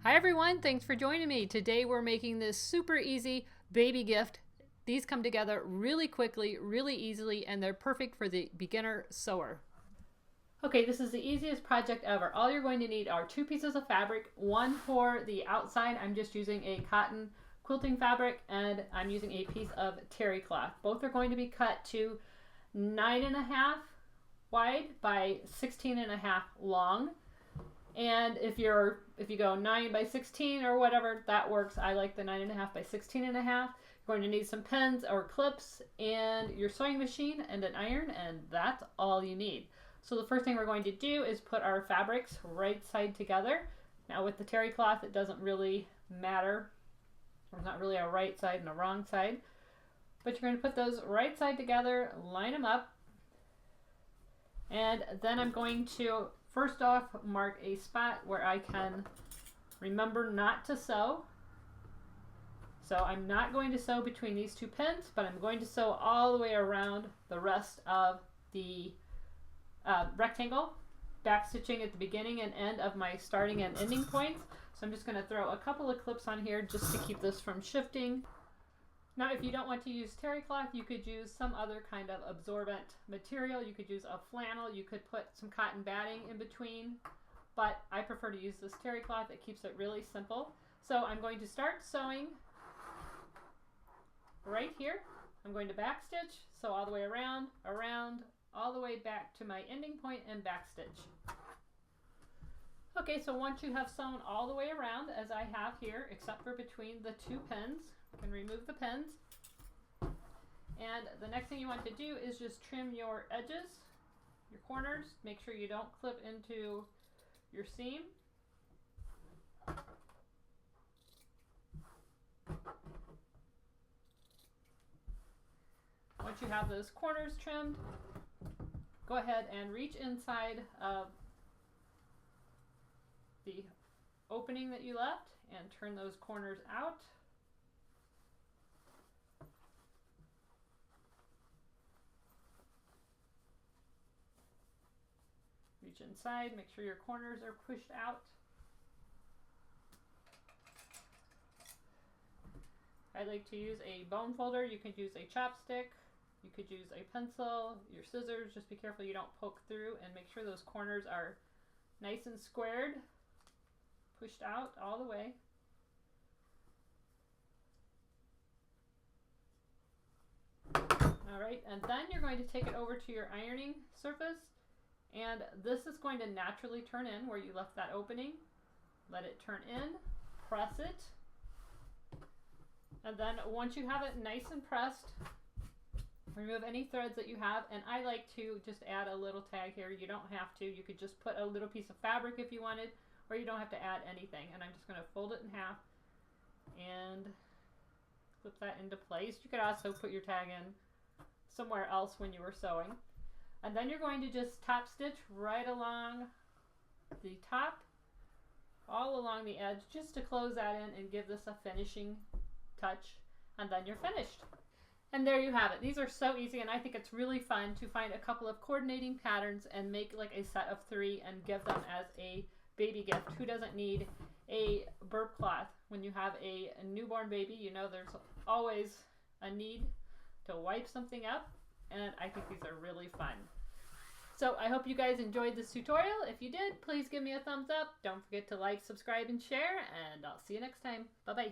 Hi everyone, thanks for joining me. Today we're making this super easy baby gift. These come together really quickly, really easily, and they're perfect for the beginner sewer. Okay, this is the easiest project ever. All you're going to need are 2 pieces of fabric, one for the outside. I'm just using a cotton quilting fabric, and I'm using a piece of terry cloth. Both are going to be cut to 9.5 wide by 16.5 long. And if you go 9 by 16 or whatever, that works. I like the 9.5 by 16.5. You're going to need some pins or clips and your sewing machine and an iron, and that's all you need. So the first thing we're going to do is put our fabrics right side together. Now with the terry cloth, it doesn't really matter. There's not really a right side and a wrong side. But you're going to put those right side together, line them up, and then I'm going to first off mark a spot where I can remember not to sew. So I'm not going to sew between these 2 pins, but I'm going to sew all the way around the rest of the rectangle, back stitching at the beginning and end of my starting and ending points. So I'm just going to throw a couple of clips on here just to keep this from shifting. Now, if you don't want to use terry cloth, you could use some other kind of absorbent material. You could use a flannel. You could put some cotton batting in between, but I prefer to use this terry cloth. It keeps it really simple. So I'm going to start sewing right here. I'm going to back stitch, sew all the way around, all the way back to my ending point and back stitch. Okay, so once you have sewn all the way around, as I have here, except for between the 2 pins, you can remove the pins. And the next thing you want to do is just trim your edges, your corners. Make sure you don't clip into your seam. Once you have those corners trimmed, go ahead and reach inside of the opening that you left and turn those corners out. Reach inside, make sure your corners are pushed out. I like to use a bone folder. You could use a chopstick. You could use a pencil, your scissors. Just be careful you don't poke through, and make sure those corners are nice and squared, pushed out all the way. All right, and then you're going to take it over to your ironing surface, and this is going to naturally turn in where you left that opening. Let it turn in, press it, and then once you have it nice and pressed, remove any threads that you have, and I like to just add a little tag here. You don't have to. You could just put a little piece of fabric if you wanted, or you don't have to add anything. And I'm just going to fold it in half and clip that into place. You could also put your tag in somewhere else when you were sewing. And then you're going to just top stitch right along the top, all along the edge, just to close that in and give this a finishing touch, and then you're finished. And there you have it. These are so easy, and I think it's really fun to find a couple of coordinating patterns and make like a set of 3 and give them as a baby gift. Who doesn't need a burp cloth? When you have a newborn baby, you know there's always a need to wipe something up, and I think these are really fun. So I hope you guys enjoyed this tutorial. If you did, please give me a thumbs up. Don't forget to like, subscribe, and share, and I'll see you next time. Bye-bye.